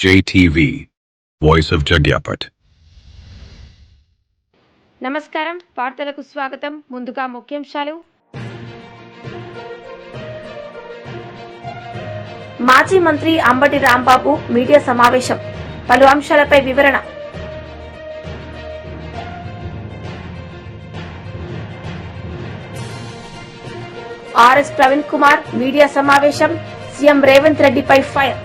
JTV, Voice of Jagyapat. నమస్కారం, వార్తలకు స్వాగతం. ముందుగా ముఖ్యాంశాలు. మాజీ మంత్రి అంబటి రాంబాబు మీడియా సమావేశం, పలు అంశాలపై వివరణ. ఆర్ఎస్ ప్రవీణ్ కుమార్ మీడియా సమావేశం, సీఎం రేవంత్ రెడ్డిపై fire.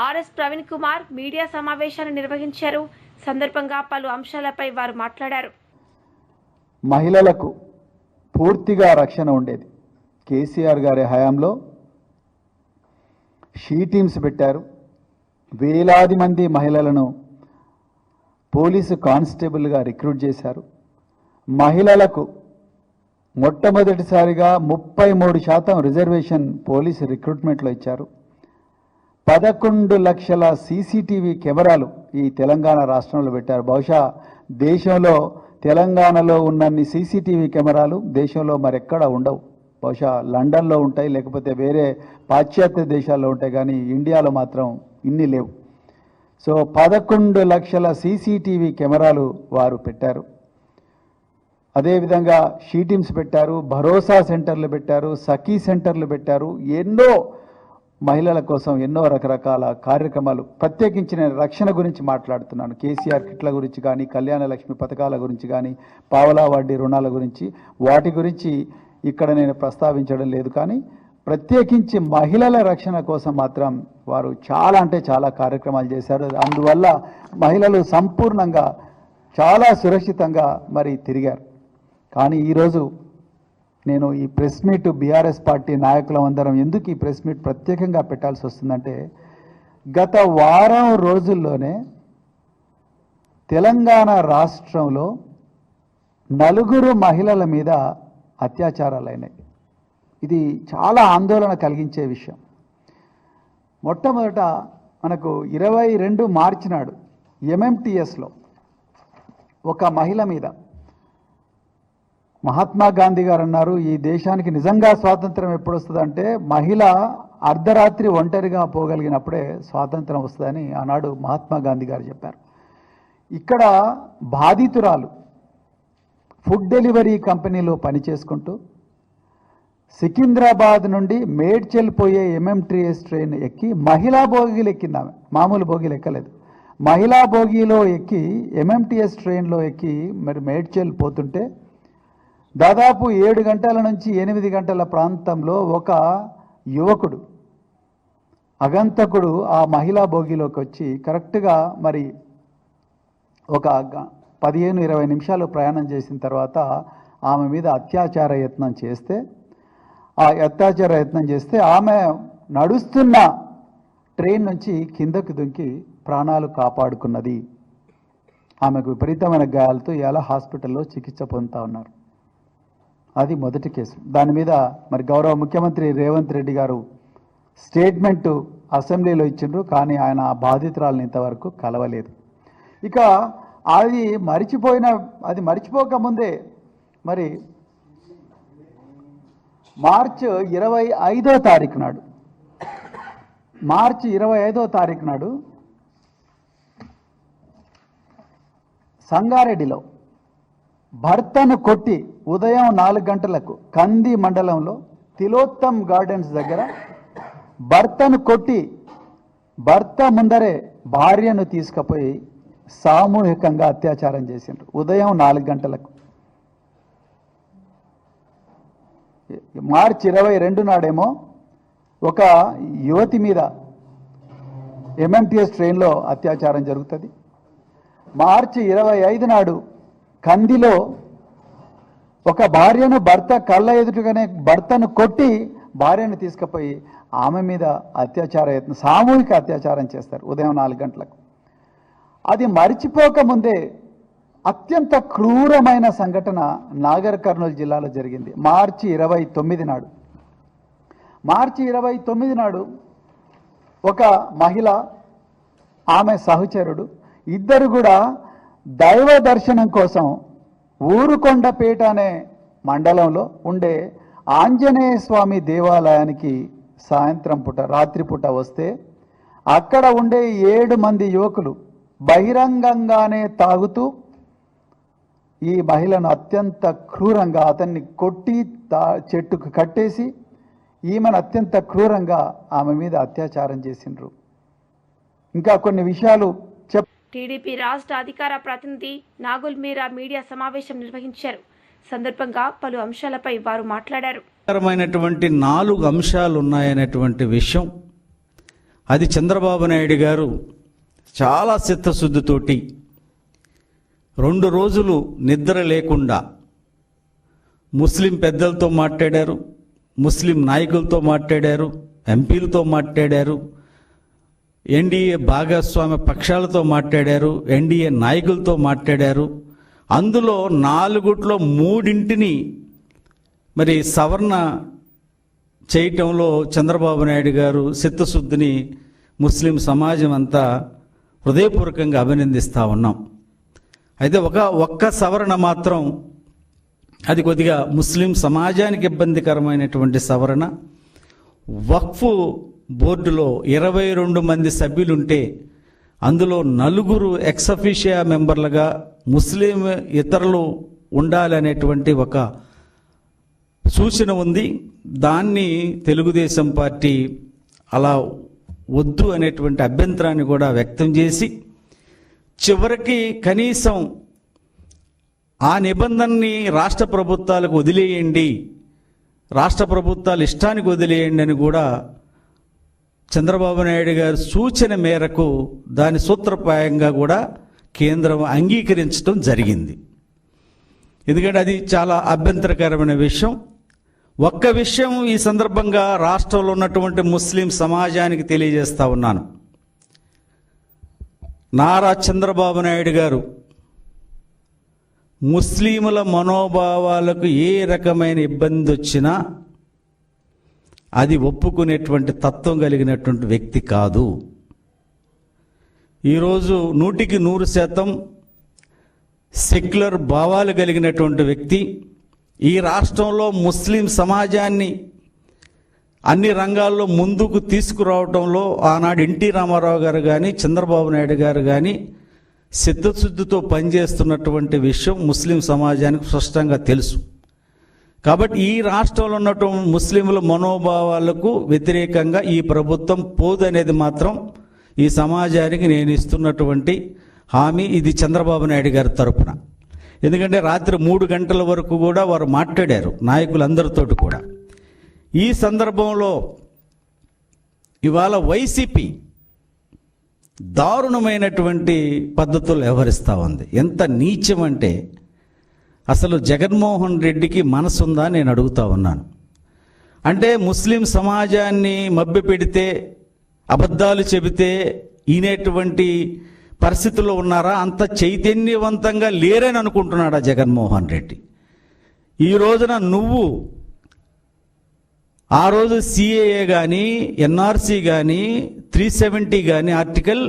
RS Praveen Kumar media సమావేశాన్ని నిర్వహించారు. సందర్భంగా పలు అంశాలపై వారు మాట్లాడారు. మహిళలకు పూర్తిగా రక్షణ ఉండేది. కేసీఆర్ గారి హయాంలో షీ టీమ్స్ పెట్టారు. వేలాది మంది మహిళలను పోలీసు కానిస్టేబుల్గా రిక్రూట్ చేశారు. మహిళలకు మొట్టమొదటిసారిగా 33% రిజర్వేషన్ పోలీసు రిక్రూట్మెంట్లో ఇచ్చారు. 11 లక్షల సీసీటీవీ కెమెరాలు ఈ తెలంగాణ రాష్ట్రంలో పెట్టారు. బహుశా దేశంలో తెలంగాణలో ఉన్నన్ని సీసీటీవీ కెమెరాలు దేశంలో మరెక్కడ ఉండవు. బహుశా లండన్లో ఉంటాయి, లేకపోతే వేరే పాశ్చాత్య దేశాల్లో ఉంటాయి, కానీ ఇండియాలో మాత్రం ఇన్ని లేవు. సో 11 లక్షల సీసీటీవీ కెమెరాలు వారు పెట్టారు. అదేవిధంగా షీ టీమ్స్ పెట్టారు, భరోసా సెంటర్లు పెట్టారు, సఖీ సెంటర్లు పెట్టారు. ఎన్నో మహిళల కోసం ఎన్నో రకరకాల కార్యక్రమాలు. ప్రత్యేకించి నేను రక్షణ గురించి మాట్లాడుతున్నాను. కేసీఆర్ కిట్ల గురించి కానీ, కళ్యాణ లక్ష్మి పథకాల గురించి కానీ, పావలా వడ్డీ రుణాల గురించి, వాటి గురించి ఇక్కడ నేను ప్రస్తావించడం లేదు. కానీ ప్రత్యేకించి మహిళల రక్షణ కోసం మాత్రం వారు చాలా అంటే చాలా కార్యక్రమాలు చేశారు. అందువల్ల మహిళలు సంపూర్ణంగా చాలా సురక్షితంగా మరి తిరిగారు. కానీ ఈరోజు నేను ఈ ప్రెస్ మీట్ బీఆర్ఎస్ పార్టీ నాయకులం అందరం ఎందుకు ఈ ప్రెస్ మీట్ ప్రత్యేకంగా పెట్టాల్సి వస్తుందంటే, గత వారం రోజుల్లోనే తెలంగాణ రాష్ట్రంలో 4 మహిళల మీద అత్యాచారాలైనాయి. ఇది చాలా ఆందోళన కలిగించే విషయం. మొట్టమొదట మనకు 22 మార్చి నాడు ఎంఎంటీఎస్లో ఒక మహిళ మీద మహాత్మా గాంధీ గారు అన్నారు, ఈ దేశానికి నిజంగా స్వాతంత్రం ఎప్పుడు వస్తుందంటే మహిళ అర్ధరాత్రి ఒంటరిగా పోగలిగినప్పుడే స్వాతంత్రం వస్తుందని ఆనాడు మహాత్మా గాంధీ గారు చెప్పారు. ఇక్కడ బాధితురాలు ఫుడ్ డెలివరీ కంపెనీలో పనిచేసుకుంటూ సికింద్రాబాద్ నుండి మేడ్చల్ పోయే ఎంఎంటీఎస్ ట్రైన్ ఎక్కి మహిళా బోగీలు ఎక్కింది. ఆమె మామూలు బోగీలు ఎక్కలేదు. మహిళా బోగీలో ఎక్కి ఎంఎంటీఎస్ ట్రైన్లో ఎక్కి మరి మేడ్చల్ పోతుంటే దాదాపు 7 గంటల నుంచి 8 గంటల ప్రాంతంలో ఒక యువకుడు అగంతకుడు ఆ మహిళా బోగిలోకి వచ్చి కరెక్ట్గా మరి ఒక 15-20 నిమిషాలు ప్రయాణం చేసిన తర్వాత ఆమె మీద అత్యాచార యత్నం చేస్తే ఆమె నడుస్తున్న ట్రైన్ నుంచి కిందకు దుంకి ప్రాణాలు కాపాడుకున్నది. ఆమెకు విపరీతమైన గాయాలతో ఇవాళ హాస్పిటల్లో చికిత్స పొందుతూ ఉన్నారు. అది మొదటి కేసు. దాని మీద మరి గౌరవ ముఖ్యమంత్రి రేవంత్ రెడ్డి గారు స్టేట్మెంటు అసెంబ్లీలో ఇచ్చిండ్రు, కానీ ఆయన ఆ బాధితురాలను ఇంతవరకు కలవలేదు. ఇక అది మరిచిపోకముందే మరి మార్చి 25వ తారీఖు నాడు సంగారెడ్డిలో భర్తను కొట్టి ఉదయం 4 గంటలకు కంది మండలంలో తిలోత్తమ్ గార్డెన్స్ దగ్గర భర్తను కొట్టి భర్త ముందరే భార్యను తీసుకుపోయి సామూహికంగా అత్యాచారం చేసిండ్రు ఉదయం 4 గంటలకు. మార్చి 22 నాడేమో ఒక యువతి మీద ఎంఎంటీఎస్ ట్రైన్లో అత్యాచారం జరుగుతుంది. మార్చి 25 నాడు కందిలో ఒక భార్యను భర్త కళ్ళ ఎదుటగానే భర్తను కొట్టి భార్యను తీసుకుపోయి ఆమె మీద సామూహిక అత్యాచారం చేస్తారు ఉదయం 4 గంటలకు. అది మరిచిపోకముందే అత్యంత క్రూరమైన సంఘటన నాగర్ కర్నూలు జిల్లాలో జరిగింది. మార్చి 29 నాడు ఒక మహిళ, ఆమె సహచరుడు ఇద్దరు కూడా దైవ దర్శనం కోసం ఊరుకొండపేట అనే మండలంలో ఉండే ఆంజనేయ స్వామి దేవాలయానికి సాయంత్రం పూట రాత్రిపూట వస్తే అక్కడ ఉండే 7 మంది యువకులు బహిరంగంగానే తాగుతూ ఈ మహిళను అత్యంత క్రూరంగా అతన్ని కొట్టి చెట్టుకు కట్టేసి ఈమెను అత్యంత క్రూరంగా ఆమె మీద అత్యాచారం చేసిండ్రు. ఇంకా కొన్ని విషయాలు టీడీపీ రాష్ట్ర అధికార ప్రతినిధి నాగుల్ మీరా మీడియా సమావేశం నిర్వహించారు. సందర్భంగా పలు అంశాలపై వారు మాట్లాడారు. 4 అంశాలు ఉన్నాయనేటువంటి విషయం అది చంద్రబాబు నాయుడు గారు చాలా చిత్తశుద్ధితోటి 2 రోజులు నిద్ర లేకుండా ముస్లిం పెద్దలతో మాట్లాడారు, ముస్లిం నాయకులతో మాట్లాడారు, ఎంపీలతో మాట్లాడారు, ఎన్డీఏ భాగస్వామ్య పక్షాలతో మాట్లాడారు, ఎన్డీఏ నాయకులతో మాట్లాడారు. అందులో 4 3 మరి సవరణ చేయటంలో చంద్రబాబు నాయుడు గారు చిత్తశుద్ధిని ముస్లిం సమాజం అంతా హృదయపూర్వకంగా అభినందిస్తూ ఉన్నాం. అయితే ఒక్క సవరణ మాత్రం అది కొద్దిగా ముస్లిం సమాజానికి ఇబ్బందికరమైనటువంటి సవరణ. వక్ఫ్ బోర్డులో 22 మంది సభ్యులుంటే అందులో 4 ఎక్సఫిషియా మెంబర్లుగా ముస్లిం ఇతరులు ఉండాలనేటువంటి ఒక సూచన ఉంది. దాన్ని తెలుగుదేశం పార్టీ అలా వద్దు అనేటువంటి అభ్యంతరాన్ని కూడా వ్యక్తం చేసి చివరికి కనీసం ఆ నిబంధనని రాష్ట్ర ప్రభుత్వాలకు వదిలేయండి, రాష్ట్ర ప్రభుత్వాలు ఇష్టానికి వదిలేయండి అని కూడా చంద్రబాబు నాయుడు గారి సూచన మేరకు దాని సూత్రప్రాయంగా కూడా కేంద్రం అంగీకరించడం జరిగింది. ఎందుకంటే అది చాలా అభ్యంతరకరమైన విషయం. ఒక్క విషయం ఈ సందర్భంగా రాష్ట్రంలో ఉన్నటువంటి ముస్లిం సమాజానికి తెలియజేస్తా ఉన్నాను. నారా చంద్రబాబు నాయుడు గారు ముస్లింల మనోభావాలకు ఏ రకమైన ఇబ్బంది వచ్చినా అది ఒప్పుకునేటువంటి తత్వం కలిగినటువంటి వ్యక్తి కాదు. ఈరోజు 100% సెక్యులర్ భావాలు కలిగినటువంటి వ్యక్తి. ఈ రాష్ట్రంలో ముస్లిం సమాజాన్ని అన్ని రంగాల్లో ముందుకు తీసుకురావడంలో ఆనాడు ఎన్టీ రామారావు గారు కానీ చంద్రబాబు నాయుడు గారు కానీ చిత్తశుద్ధితో పనిచేస్తున్నటువంటి విషయం ముస్లిం సమాజానికి స్పష్టంగా తెలుసు. కాబట్టి ఈ రాష్ట్రంలో ఉన్నటువంటి ముస్లింల మనోభావాలకు వ్యతిరేకంగా ఈ ప్రభుత్వం పోదనేది మాత్రం ఈ సమాజానికి నేను ఇస్తున్నటువంటి హామీ. ఇది చంద్రబాబు నాయుడు గారి తరపున. ఎందుకంటే రాత్రి 3 గంటల వరకు కూడా వారు మాట్లాడారు నాయకులందరితో కూడా. ఈ సందర్భంలో ఇవాళ వైసీపీ దారుణమైనటువంటి పద్ధతులు వ్యవహరిస్తూ ఉంది. ఎంత నీచం అంటే అసలు జగన్మోహన్ రెడ్డికి మనసుందా నేను అడుగుతా ఉన్నాను. అంటే ముస్లిం సమాజాన్ని మభ్యపెడితే అబద్ధాలు చెబితే ఈనేటువంటి పరిస్థితుల్లో ఉన్నారా? అంత చైతన్యవంతంగా లేరని అనుకుంటున్నాడా జగన్మోహన్ రెడ్డి? ఈ రోజున నువ్వు ఆ రోజు సిఏఏ కానీ ఎన్ఆర్సీ కానీ 370 కానీ ఆర్టికల్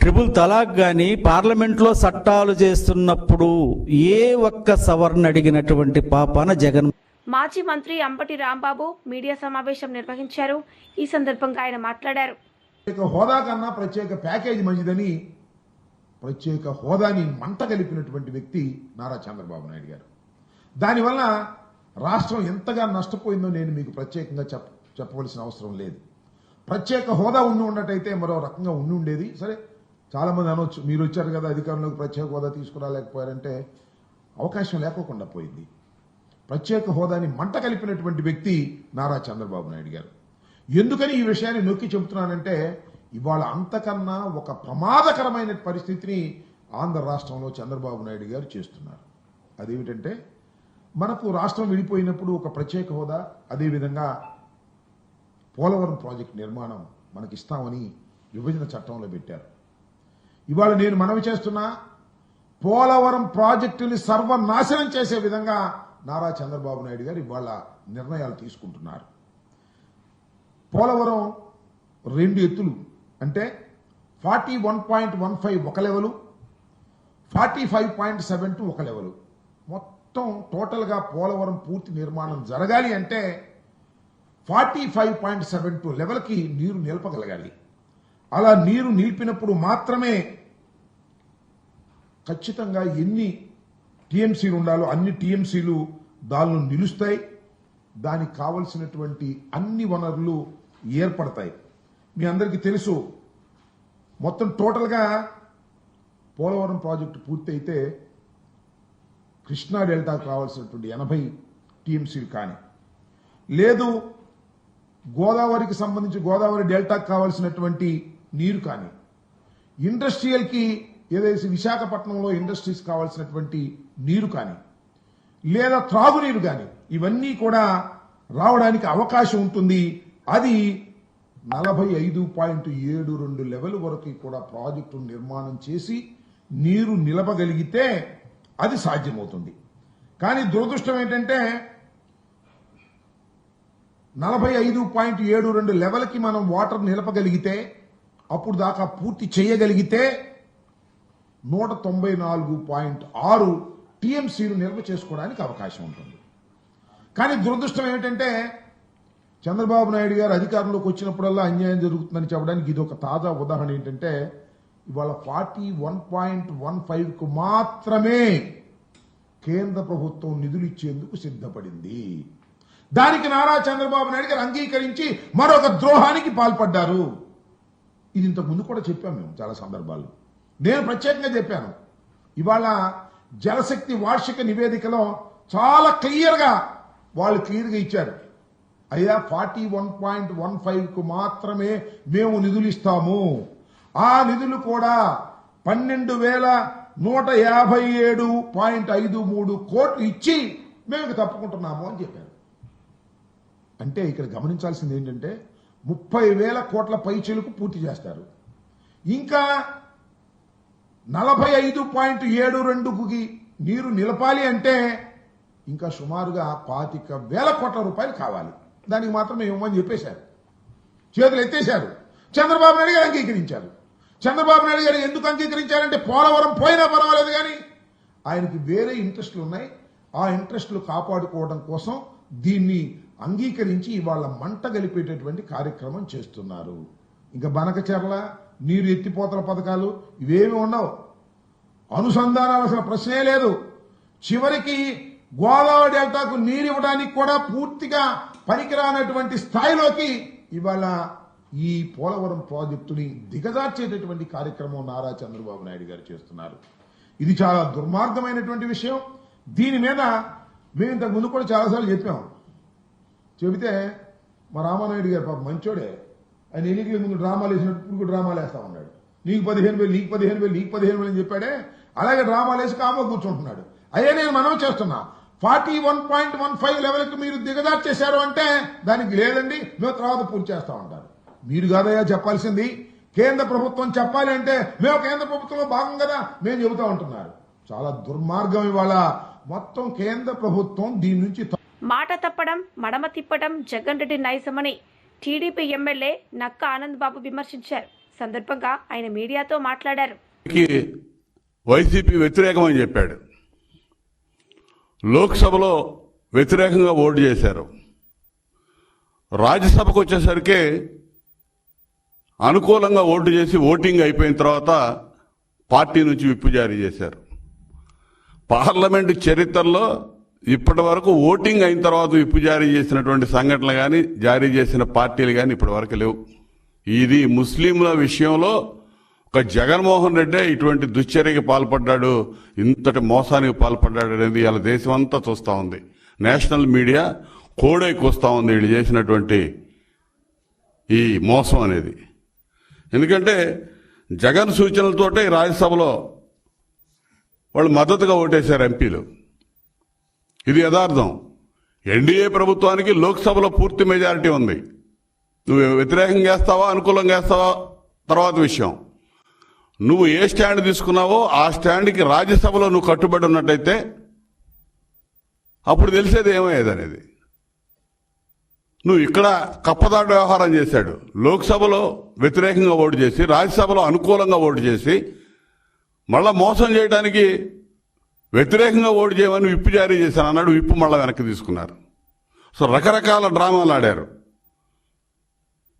3 కానీ పార్లమెంట్లో చట్టాలు చేస్తున్నప్పుడు ఏ ఒక్క సవరణ అడిగినటువంటి పాపాన జగన్. మాజీ మంత్రి అంబటి రాంబాబు మీడియా సమావేశం నిర్వహించారు. ఈ సందర్భంగా ఆయన మాట్లాడారు. ప్రత్యేక హోదా కన్నా ప్రత్యేక ప్యాకేజీ మంచిదని ప్రత్యేక హోదాని మంట కలిపినటువంటి వ్యక్తి నారా చంద్రబాబు నాయుడు గారు. దానివల్ల రాష్ట్రం ఎంతగా నష్టపోయిందో నేను మీకు ప్రత్యేకంగా చెప్పవలసిన అవసరం లేదు. ప్రత్యేక హోదా ఉన్నట్టయితే మరో రకంగా ఉండేది. సరే, చాలా మంది అనొచ్చు, మీరు వచ్చారు కదా అధికారంలోకి ప్రత్యేక హోదా తీసుకురాలేకపోయారంటే అవకాశం లేకోకుండా పోయింది. ప్రత్యేక హోదాని మంట కలిపినటువంటి వ్యక్తి నారా చంద్రబాబు నాయుడు గారు. ఎందుకని ఈ విషయాన్ని నొక్కి చెబుతున్నానంటే ఇవాళ అంతకన్నా ఒక ప్రమాదకరమైన పరిస్థితిని ఆంధ్ర రాష్ట్రంలో చంద్రబాబు నాయుడు గారు చేస్తున్నారు. అదేమిటంటే మనకు రాష్ట్రం విడిపోయినప్పుడు ఒక ప్రత్యేక హోదా, అదేవిధంగా పోలవరం ప్రాజెక్టు నిర్మాణం మనకి ఇస్తామని విభజన చట్టంలో పెట్టారు. ఇవాళ నేను మనవి చేస్తున్నా, పోలవరం ప్రాజెక్టుని సర్వనాశనం చేసే విధంగా నారా చంద్రబాబు నాయుడు గారు ఇవాళ నిర్ణయాలు తీసుకుంటున్నారు. పోలవరం 2 ఎత్తులు అంటే 41.15 ఒక లెవెలు, 45.72 ఒక లెవెలు. మొత్తం టోటల్గా పోలవరం పూర్తి నిర్మాణం జరగాలి అంటే 45.72 లెవెల్కి నీరు నిలపగలగాలి. అలా నీరు నిలిపినప్పుడు మాత్రమే ఖచ్చితంగా ఎన్ని టీఎంసీలు ఉండాలో అన్ని టీఎంసీలు దానిలో నిలుస్తాయి. దానికి కావలసినటువంటి అన్ని వనరులు ఏర్పడతాయి. మీ అందరికీ తెలుసు, మొత్తం టోటల్గా పోలవరం ప్రాజెక్టు పూర్తయితే కృష్ణా డెల్టాకు కావాల్సినటువంటి 80 టీఎంసీలు కానీ, లేదు గోదావరికి సంబంధించి గోదావరి డెల్టాకు కావాల్సినటువంటి నీరు కానీ, ఇండస్ట్రియల్కి ఏదైతే విశాఖపట్నంలో ఇండస్ట్రీస్ కావాల్సినటువంటి నీరు కానీ, లేదా త్రాగునీరు కానీ, ఇవన్నీ కూడా రావడానికి అవకాశం ఉంటుంది. అది 45.72 లెవెల్ వరకు కూడా ప్రాజెక్టు నిర్మాణం చేసి నీరు నిలపగలిగితే అది సాధ్యమవుతుంది. కానీ దురదృష్టం ఏంటంటే 45.72 లెవెల్కి మనం వాటర్ నిలపగలిగితే, అప్పుడు దాకా పూర్తి చేయగలిగితే 194.6 టీఎంసీలు నిల్వ చేసుకోవడానికి అవకాశం ఉంటుంది. కానీ దురదృష్టం ఏమిటంటే చంద్రబాబు నాయుడు గారు అధికారంలోకి వచ్చినప్పుడల్లా అన్యాయం జరుగుతుందని చెప్పడానికి ఇది ఒక తాజా ఉదాహరణ. ఏంటంటే ఇవాళ 41.15కు మాత్రమే కేంద్ర ప్రభుత్వం నిధులు ఇచ్చేందుకు సిద్ధపడింది. దానికి నారా చంద్రబాబు నాయుడు గారు అంగీకరించి మరొక ద్రోహానికి పాల్పడ్డారు. ఇది ఇంతకు ముందు కూడా చెప్పాము మేము చాలా సందర్భాల్లో. నేను ప్రత్యేకంగా చెప్పాను. ఇవాళ జలశక్తి వార్షిక నివేదికలో చాలా క్లియర్గా ఇచ్చారు. అయ్యా 41.15కు మాత్రమే మేము నిధులు ఇస్తాము. ఆ నిధులు కూడా 12,157.53 కోట్లు ఇచ్చి మేము తప్పుకుంటున్నాము అని చెప్పారు. అంటే ఇక్కడ గమనించాల్సింది ఏంటంటే 30,000 కోట్ల పైచీలకు పూర్తి చేస్తారు. ఇంకా 45.72కి నీరు నిలపాలి అంటే ఇంకా సుమారుగా 25,000 కోట్ల రూపాయలు కావాలి. దానికి మాత్రం ఇవ్వమని చెప్పేశారు, చేతులు ఎత్తేశారు. చంద్రబాబు నాయుడు గారు అంగీకరించారు. చంద్రబాబు నాయుడు గారు ఎందుకు అంగీకరించారంటే పోలవరం పోయినా పర్వాలేదు కానీ ఆయనకి వేరే ఇంట్రెస్టులు ఉన్నాయి. ఆ ఇంట్రెస్టులు కాపాడుకోవడం కోసం దీన్ని అంగీకరించి ఇవాళ మంట గలిపేటటువంటి కార్యక్రమం చేస్తున్నారు. ఇంకా బనకచెర్ల నీరు ఎత్తిపోతల పథకాలు ఇవేమి ఉండవు. అనుసంధానాలు అసలు ప్రశ్నే లేదు. చివరికి గోదావరి డెల్టాకు నీరు ఇవ్వడానికి కూడా పూర్తిగా పనికిరానటువంటి స్థాయిలోకి ఇవాళ ఈ పోలవరం ప్రాజెక్టుని దిగజార్చేటటువంటి కార్యక్రమం నారా చంద్రబాబు నాయుడు గారు చేస్తున్నారు. ఇది చాలా దుర్మార్గమైనటువంటి విషయం. దీని మీద మేము ఇంతకు ముందు కూడా చాలాసార్లు చెబితే మా రామానాయుడు గారు పాప మంచోడే, ఆయన ఎన్నికల ముందు డ్రామాలు వేసినట్టు ఇప్పుడు డ్రామాలు వేస్తా ఉన్నాడు. నీకు 15,000 నీకు 15,000 నీకు 15,000 అని చెప్పాడే, అలాగే డ్రామాలు వేసి కామో కూర్చుంటున్నాడు. అయ్యే నేను మనం చేస్తున్నా 41.15 లెవెల్కి మీరు దిగజార్చేశారు అంటే దానికి లేదండి మేము తర్వాత పూర్తి చేస్తా ఉంటారు. మీరు కాదయ్యా చెప్పాల్సింది, కేంద్ర ప్రభుత్వం చెప్పాలి అంటే మేము కేంద్ర ప్రభుత్వంలో భాగం కదా మేము చెబుతా ఉంటున్నారు. చాలా దుర్మార్గం. ఇవాళ మొత్తం కేంద్ర ప్రభుత్వం దీని నుంచి మాట తప్పడం, మడమ తిప్పడం జగన్ రెడ్డి నైజమని టీడీపీ ఎమ్మెల్యే నక్క ఆనంద్ బాబు విమర్శించారు. సందర్భంగా ఆయన మీడియాతో మాట్లాడారు. వైసీపీ వ్యతిరేకమని చెప్పాడు. లోక్సభలో వ్యతిరేకంగా ఓటు చేశారు. రాజ్యసభకు వచ్చేసరికి అనుకూలంగా ఓటు చేసి ఓటింగ్ అయిపోయిన తర్వాత పార్టీ నుంచి విప్పు జారీ చేశారు. పార్లమెంటు చరిత్రలో ఇప్పటి వరకు ఓటింగ్ అయిన తర్వాత విప్పు జారీ చేసినటువంటి సంఘటనలు కానీ జారీ చేసిన పార్టీలు కానీ ఇప్పటి వరకు లేవు. ఇది ముస్లింల విషయంలో ఒక జగన్మోహన్ రెడ్డే ఇటువంటి దుశ్చర్యకి పాల్పడ్డాడు, ఇంతటి మోసానికి పాల్పడ్డాడు అనేది ఇలా దేశం అంతా చూస్తూ ఉంది. నేషనల్ మీడియా కోడైకొస్తా ఉంది వీళ్ళు చేసినటువంటి ఈ మోసం అనేది. ఎందుకంటే జగన్ సూచనలతోటే రాజ్యసభలో వాళ్ళు మద్దతుగా ఓటేశారు ఎంపీలు. ఇది యథార్థం. ఎన్డీఏ ప్రభుత్వానికి లోక్సభలో పూర్తి మెజారిటీ ఉంది. నువ్వు వ్యతిరేకంగా చేస్తావా అనుకూలంగా చేస్తావా తర్వాత విషయం. నువ్వు ఏ స్టాండ్ తీసుకున్నావో ఆ స్టాండ్కి రాజ్యసభలో నువ్వు కట్టుబడి ఉన్నట్టయితే అప్పుడు తెలిసేది ఏమయ్యేది అనేది. నువ్వు ఇక్కడ కప్పదాటు వ్యవహారం చేశాడు. లోక్సభలో వ్యతిరేకంగా ఓటు చేసి రాజ్యసభలో అనుకూలంగా ఓటు చేసి మళ్ళా మోసం చేయడానికి వ్యతిరేకంగా ఓటు చేయమని విప్పు జారీ చేశాను అన్నాడు. విప్పు మళ్ళా వెనక్కి తీసుకున్నారు. సో రకరకాల డ్రామాలు ఆడారు.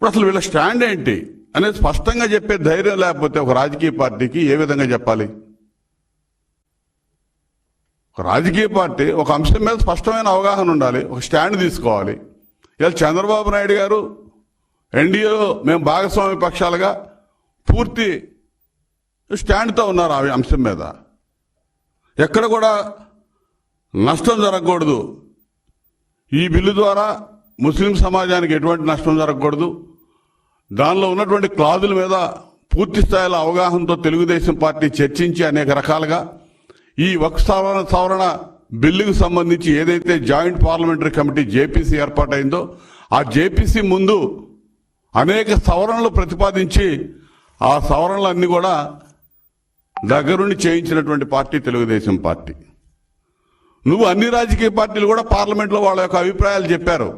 ఇప్పుడు అసలు వీళ్ళ స్టాండ్ ఏంటి అనేది స్పష్టంగా చెప్పే ధైర్యం లేకపోతే ఒక రాజకీయ పార్టీకి ఏ విధంగా చెప్పాలి? ఒక రాజకీయ పార్టీ ఒక అంశం మీద స్పష్టమైన అవగాహన ఉండాలి, ఒక స్టాండ్ తీసుకోవాలి. ఇలా చంద్రబాబు నాయుడు గారు ఎన్డీఏలో మేము భాగస్వామ్య పక్షాలుగా పూర్తి స్టాండ్తో ఉన్నారు ఆ అంశం మీద. ఎక్కడ కూడా నష్టం జరగకూడదు, ఈ బిల్లు ద్వారా ముస్లిం సమాజానికి ఎటువంటి నష్టం జరగకూడదు, దానిలో ఉన్నటువంటి క్లాజుల మీద పూర్తి స్థాయిలో అవగాహనతో తెలుగుదేశం పార్టీ చర్చించి అనేక రకాలుగా ఈ వక్ఫ్ సవరణ బిల్లుకు సంబంధించి ఏదైతే జాయింట్ పార్లమెంటరీ కమిటీ జేపీసీ ఏర్పాటైందో ఆ జేపీసీ ముందు అనేక సవరణలు ప్రతిపాదించి ఆ సవరణలన్నీ కూడా దగ్గరుండి చేయించినటువంటి పార్టీ తెలుగుదేశం పార్టీ. నువ్వు అన్ని రాజకీయ పార్టీలు కూడా పార్లమెంట్లో వాళ్ళ యొక్క అభిప్రాయాలు చెప్పారు,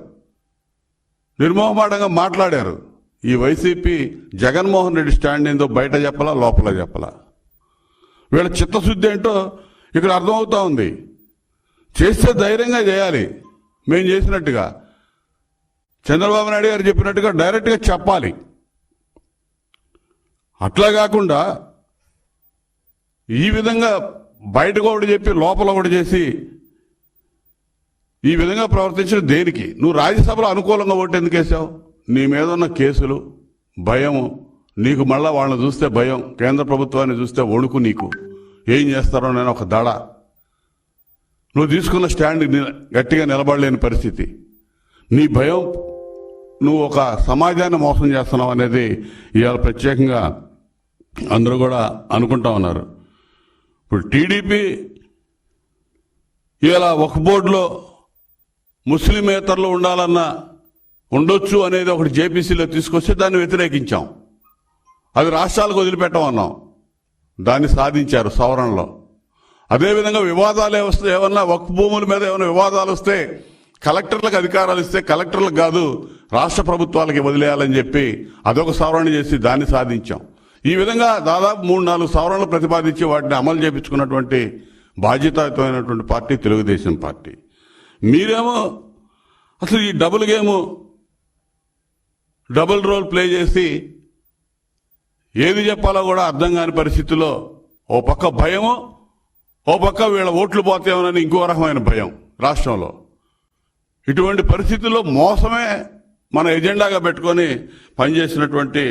నిర్మోహమాటంగా మాట్లాడారు. ఈ వైసీపీ జగన్మోహన్ రెడ్డి స్టాండ్ ఏందో బయట చెప్పలా, లోపల చెప్పలా. వీళ్ళ చిత్తశుద్ధి ఏంటో ఇక్కడ అర్థమవుతా ఉంది. చేస్తే ధైర్యంగా చేయాలి, మేము చేసినట్టుగా చంద్రబాబు నాయుడు గారు చెప్పినట్టుగా డైరెక్ట్గా చెప్పాలి. అట్లా కాకుండా ఈ విధంగా బయట కూడా చెప్పి లోపల కూడా చేసి ఈ విధంగా ప్రవర్తించడం దేనికి? నువ్వు రాజ్యసభలో అనుకూలంగా ఓటు ఎందుకు వేసావు? నీ మీద ఉన్న కేసులు, భయము, నీకు మళ్ళా వాళ్ళని చూస్తే భయం, కేంద్ర ప్రభుత్వాన్ని చూస్తే వణుకు, నీకు ఏం చేస్తారో నేను ఒక దడ. నువ్వు తీసుకున్న స్టాండ్ గట్టిగా నిలబడలేని పరిస్థితి, నీ భయం, నువ్వు ఒక సమాజాన్ని మోసం చేస్తున్నావు అనేది ఇవాళ ప్రత్యేకంగా అందరూ కూడా అనుకుంటా ఉన్నారు. ఇప్పుడు టీడీపీ ఇవాళ ఒక బోర్డులో ముస్లిమేతరులు ఉండొచ్చు అనేది ఒకటి జేపీసీలో తీసుకొస్తే దాన్ని వ్యతిరేకించాం. అది రాష్ట్రాలకు వదిలిపెట్టమన్నాం, దాన్ని సాధించారు సవరణలో. అదేవిధంగా వివాదాలు వస్తే, ఏమన్నా వక్ఫ్ భూముల మీద ఏమైనా వివాదాలు వస్తే కలెక్టర్లకు అధికారాలు ఇస్తే కలెక్టర్లకు కాదు రాష్ట్ర ప్రభుత్వాలకి వదిలేయాలని చెప్పి అదొక సవరణ చేసి దాన్ని సాధించాం. ఈ విధంగా దాదాపు 3-4 సవరణలు ప్రతిపాదించి వాటిని అమలు చేయించుకున్నటువంటి బాధ్యతాయుతమైనటువంటి పార్టీ తెలుగుదేశం పార్టీ. మీరేమో అసలు ఈ double game, double role play చేసి ఏది చెప్పాలో కూడా అర్థం కాని పరిస్థితుల్లో ఓ పక్క భయము, ఓ పక్క వీళ్ళ ఓట్లు పోతేమోనని ఇంకో రకమైన భయం రాష్ట్రంలో. ఇటువంటి పరిస్థితుల్లో మోసమే మన ఎజెండాగా పెట్టుకొని పనిచేసినటువంటి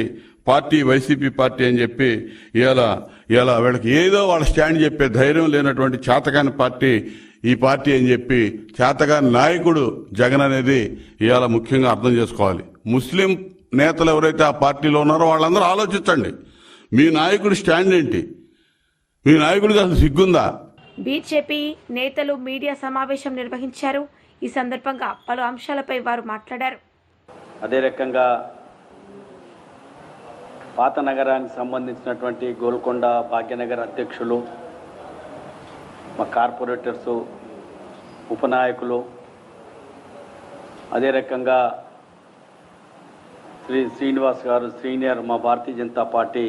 పార్టీ వైసీపీ పార్టీ అని చెప్పి ఇవాళ వీళ్ళకి ఏదో వాళ్ళ స్టాండ్ చెప్పే ధైర్యం లేనటువంటి చేతకాని పార్టీ ఈ పార్టీ అని చెప్పి, చేతకాని నాయకుడు జగన్ అనేది ఇవాళ ముఖ్యంగా అర్థం చేసుకోవాలి. ముస్లిం నేతలు ఎవరైతే ఆ పార్టీలో ఉన్నారో వాళ్ళందరూ ఆలోచించండి, మీ నాయకుడి స్టాండ్ ఏంటి? మీ నాయకుడికి అసలు సిగ్గుందా? బీజేపీ నేతలు మీడియా సమావేశం నిర్వహించారు. ఈ సందర్భంగా పలు అంశాలపై వారు మాట్లాడారు. అదే రకంగా పాత నగరానికి సంబంధించినటువంటి గోల్కొండ భాగ్యనగర్ అధ్యక్షులు, మా కార్పొరేటర్సు, ఉపనాయకులు, అదే రకంగా శ్రీ శ్రీనివాస్ గారు సీనియర్ మా భారతీయ జనతా పార్టీ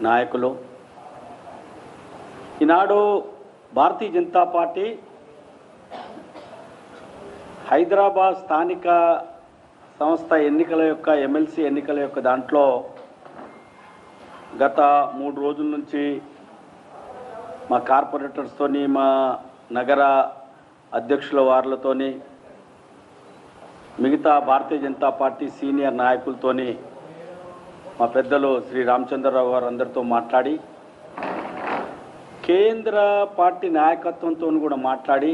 నాయకులు. ఈనాడు భారతీయ జనతా పార్టీ హైదరాబాద్ స్థానిక సంస్థ ఎన్నికల యొక్క ఎమ్మెల్సీ ఎన్నికల యొక్క దాంట్లో గత 3 రోజుల నుంచి మా కార్పొరేటర్స్తోని, మా నగర అధ్యక్షుల వారులతోని, మిగతా భారతీయ జనతా పార్టీ సీనియర్ నాయకులతోని, మా పెద్దలు శ్రీ రామచంద్రరావు గారు అందరితో మాట్లాడి, కేంద్ర పార్టీ నాయకత్వంతో కూడా మాట్లాడి,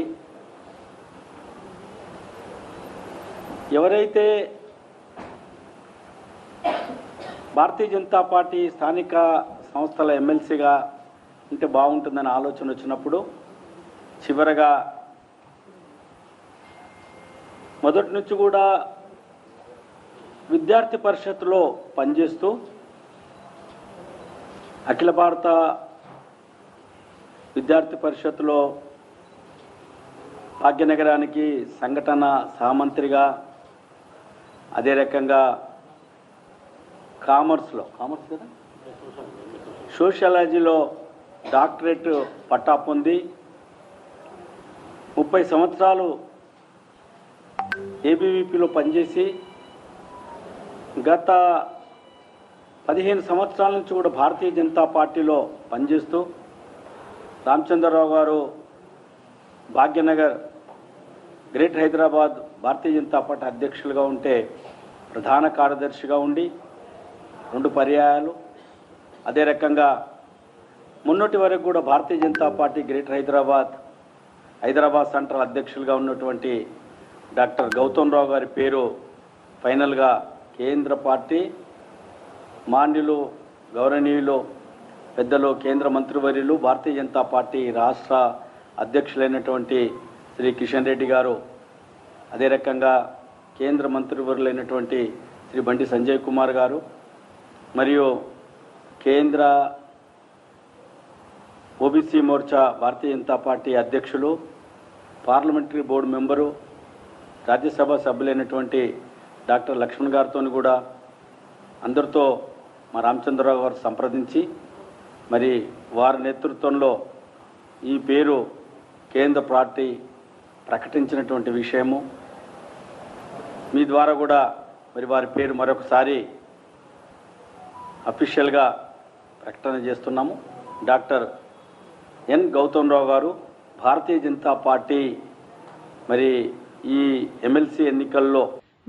ఎవరైతే భారతీయ జనతా పార్టీ స్థానిక సంస్థల ఎమ్మెల్సీగా ఉంటే బాగుంటుందని ఆలోచన వచ్చినప్పుడు చివరగా మొదటి నుంచి కూడా విద్యార్థి పరిషత్తులో పనిచేస్తూ అఖిల భారత విద్యార్థి పరిషత్తులో భాగ్యనగరానికి సంఘటన సహమంత్రిగా, అదే రకంగా కామర్స్ కదా, సోషియాలజీలో డాక్టరేట్ పట్టా పొంది 30 సంవత్సరాలు ఏబీవీపీలో పనిచేసి గత 15 సంవత్సరాల నుంచి కూడా భారతీయ జనతా పార్టీలో పనిచేస్తూ రామచంద్రరావు గారు భాగ్యనగర్ గ్రేటర్ హైదరాబాద్ భారతీయ జనతా పార్టీ అధ్యక్షులుగా ఉంటే ప్రధాన కార్యదర్శిగా ఉండి 2 పర్యాయాలు, అదే రకంగా మొన్నటి వరకు కూడా భారతీయ జనతా పార్టీ గ్రేటర్ హైదరాబాద్ సెంట్రల్ అధ్యక్షులుగా ఉన్నటువంటి డాక్టర్ గౌతమ్ రావు గారి పేరు ఫైనల్గా కేంద్ర పార్టీ మాన్యులు గౌరవనీయులు పెద్దలు కేంద్ర మంత్రివర్యులు భారతీయ జనతా పార్టీ రాష్ట్ర అధ్యక్షులైనటువంటి శ్రీ కిషన్ రెడ్డి గారు, అదే రకంగా కేంద్ర మంత్రివర్యులైనటువంటి శ్రీ బండి సంజయ్ కుమార్ గారు, మరియు కేంద్ర ఓబీసీ మోర్చా భారతీయ జనతా పార్టీ అధ్యక్షులు, పార్లమెంటరీ బోర్డు మెంబరు, రాజ్యసభ సభ్యులైనటువంటి డాక్టర్ లక్ష్మణ్ గారితో కూడా అందరితో మా రామచంద్రరావు గారు సంప్రదించి మరి వారి నేతృత్వంలో ఈ పేరు కేంద్ర పార్టీ ప్రకటించినటువంటి విషయము మీ ద్వారా కూడా మరి వారి పేరు మరొకసారి అఫీషియల్గా ప్రకటన చేస్తున్నాము. డాక్టర్ ఎన్ గౌతమ్ రావు గారు భారతీయ జనతా పార్టీ మరి ఈ ఎమ్మెల్సీ ఎన్నికల్లో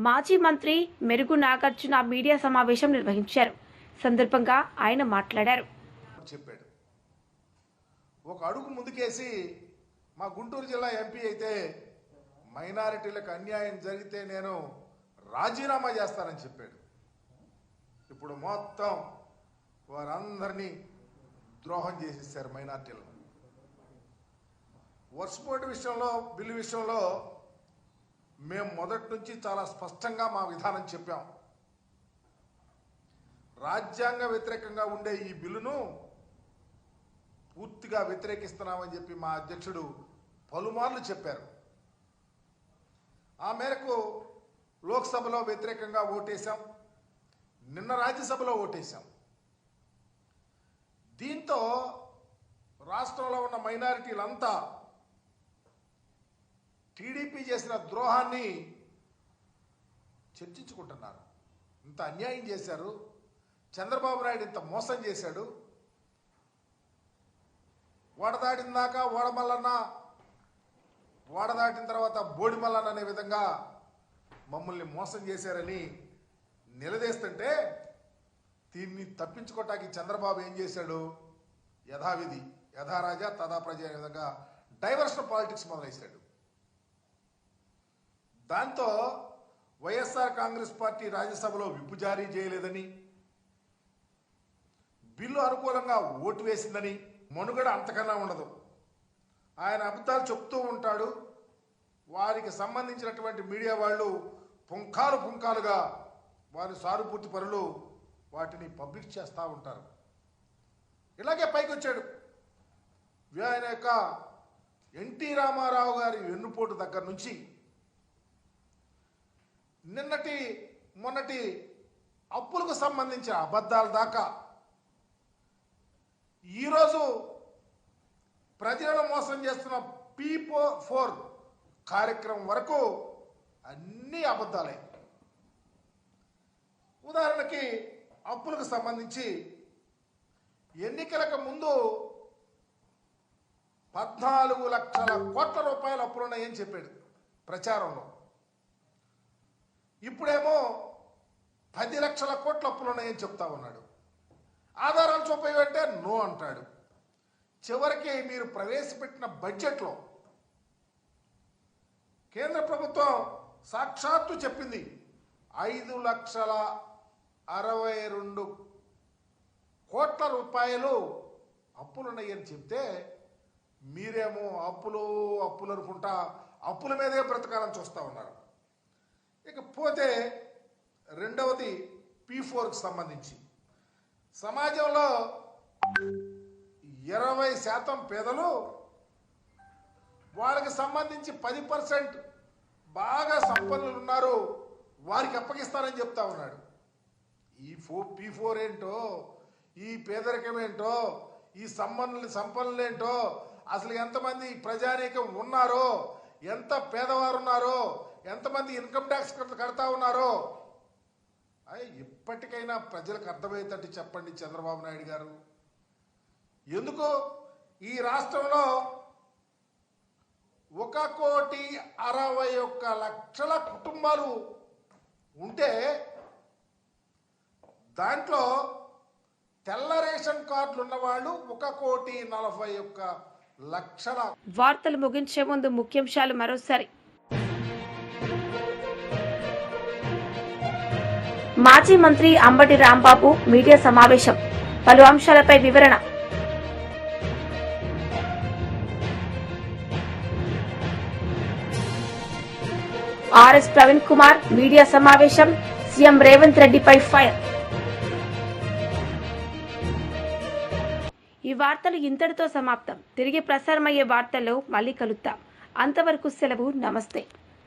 మాజీ మంత్రి మెరుగు నాగార్జున మీడియా సమావేశం నిర్వహించారు. సందర్భంగా ఆయన మాట్లాడారు. చెప్పాడు, ఒక అడుగు ముందుకేసి మా గుంటూరు జిల్లా ఎంపీ అయితే మైనారిటీలకు అన్యాయం జరిగితే నేను రాజీనామా చేస్తానని చెప్పాడు. ఇప్పుడు మొత్తం వారందరినీ ద్రోహం చేసేసారు మైనారిటీలను. వర్షపోటు విషయంలో, బిల్లు విషయంలో మేము మొదటి నుంచి చాలా స్పష్టంగా మా విధానం చెప్పాం. రాజ్యాంగ వ్యతిరేకంగా ఉండే ఈ బిల్లును పూర్తిగా వ్యతిరేకిస్తున్నామని చెప్పి మా అధ్యక్షుడు పలుమార్లు చెప్పారు. ఆ మేరకు లోక్సభలో వ్యతిరేకంగా ఓటేశాం, నిన్న రాజ్యసభలో ఓటేశాం. దీంతో రాష్ట్రంలో ఉన్న మైనారిటీలంతా టీడీపీ చేసిన ద్రోహాన్ని చర్చించుకుంటున్నారు. ఇంత అన్యాయం చేశారు, చంద్రబాబు నాయుడు ఇంత మోసం చేశాడు, ఓడదాటిన దాకా ఓడమల్లన్న, ఓడదాటిన తర్వాత బోడిమల్లన్న అనే విధంగా మమ్మల్ని మోసం చేశారని నిలదీస్తుంటే దీన్ని తప్పించుకోవటానికి చంద్రబాబు ఏం చేశాడు? యథావిధి యథారాజా తథా ప్రజ అనే విధంగా డైవర్షన్ పాలిటిక్స్ మొదలైశాడు. దాంతో వైఎస్ఆర్ కాంగ్రెస్ పార్టీ రాజ్యసభలో విప్పు జారీ చేయలేదని, బిల్లు అనుకూలంగా ఓటు వేసిందని మనుగడ అంతకన్నా ఉండదు. ఆయన అబద్ధాలు చెప్తూ ఉంటాడు. వారికి సంబంధించినటువంటి మీడియా వాళ్ళు పుంఖాలుగా వారి సానుభూతి పరులు వాటిని పబ్లిష్ చేస్తూ ఉంటారు. ఇలాగే పైకి వచ్చాడు. ఆయన యొక్క ఎన్టీ రామారావు గారి వెన్నుపోటు దగ్గర నుంచి మొన్నటి అప్పులకు సంబంధించిన అబద్ధాల దాకా ఈరోజు ప్రజలను మోసం చేస్తున్న P4 కార్యక్రమం వరకు అన్ని అబద్ధాలే. ఉదాహరణకి అప్పులకు సంబంధించి ఎన్నికలకు ముందు 14 లక్షల కోట్ల రూపాయల అప్పులున్నాయని చెప్పాడు ప్రచారంలో. ఇప్పుడేమో 10 లక్షల కోట్ల అప్పులున్నాయని చెప్తా ఉన్నాడు. ఆధారాలు చూపేవంటే నో అంటాడు. చివరికి మీరు ప్రవేశపెట్టిన బడ్జెట్లో కేంద్ర ప్రభుత్వం సాక్షాత్తు చెప్పింది 5,62 కోట్ల రూపాయలు అప్పులున్నాయని చెప్తే మీరేమో అప్పులు అనుకుంటా అప్పుల మీదే బ్రతకాలని చూస్తూ ఉన్నారు. ఇకపోతే రెండవది P4కి సంబంధించి సమాజంలో 20% పేదలు, వాళ్ళకి సంబంధించి 10% బాగా సంపన్నులు ఉన్నారు, వారికి అప్పగిస్తారని చెప్తా ఉన్నాడు. ఈ P4 ఏంటో, ఈ పేదరికం ఏంటో, ఈ సంపన్నులు ఏంటో, అసలు ఎంతమంది ప్రజానీకం ఉన్నారో, ఎంత పేదవారు ఉన్నారో, ఎంతమంది ఇన్కమ్ ట్యాక్స్ కడతా ఉన్నారో ఇప్పటికైనా ప్రజలకు అర్థమయ్యేటట్టు చెప్పండి చంద్రబాబు నాయుడు గారు. ఎందుకు ఈ రాష్ట్రంలో 1,61,60,00,000 కుటుంబాలు ఉంటే దాంట్లో తెల్ల రేషన్ కార్డులు ఉన్న వాళ్ళు 1,41,00,000. వార్తలు ముగించే ముందు ముఖ్యాంశాలు మరోసారి. మాజీ మంత్రి అంబటి రాంబాబు మీడియా సమావేశం, పలు అంశాలపై వివరణ. ఆర్ఎస్ ప్రవీణ్ కుమార్ మీడియా సమావేశం, సీఎం రేవంత్ రెడ్డిపై ఫైర్. ఈ వార్తలు ఇంతటితో సమాప్తం. తిరిగి ప్రసారమయ్యే వార్తల్లో మళ్ళీ కలుద్దాం. అంతవరకు సెలవు. నమస్తే.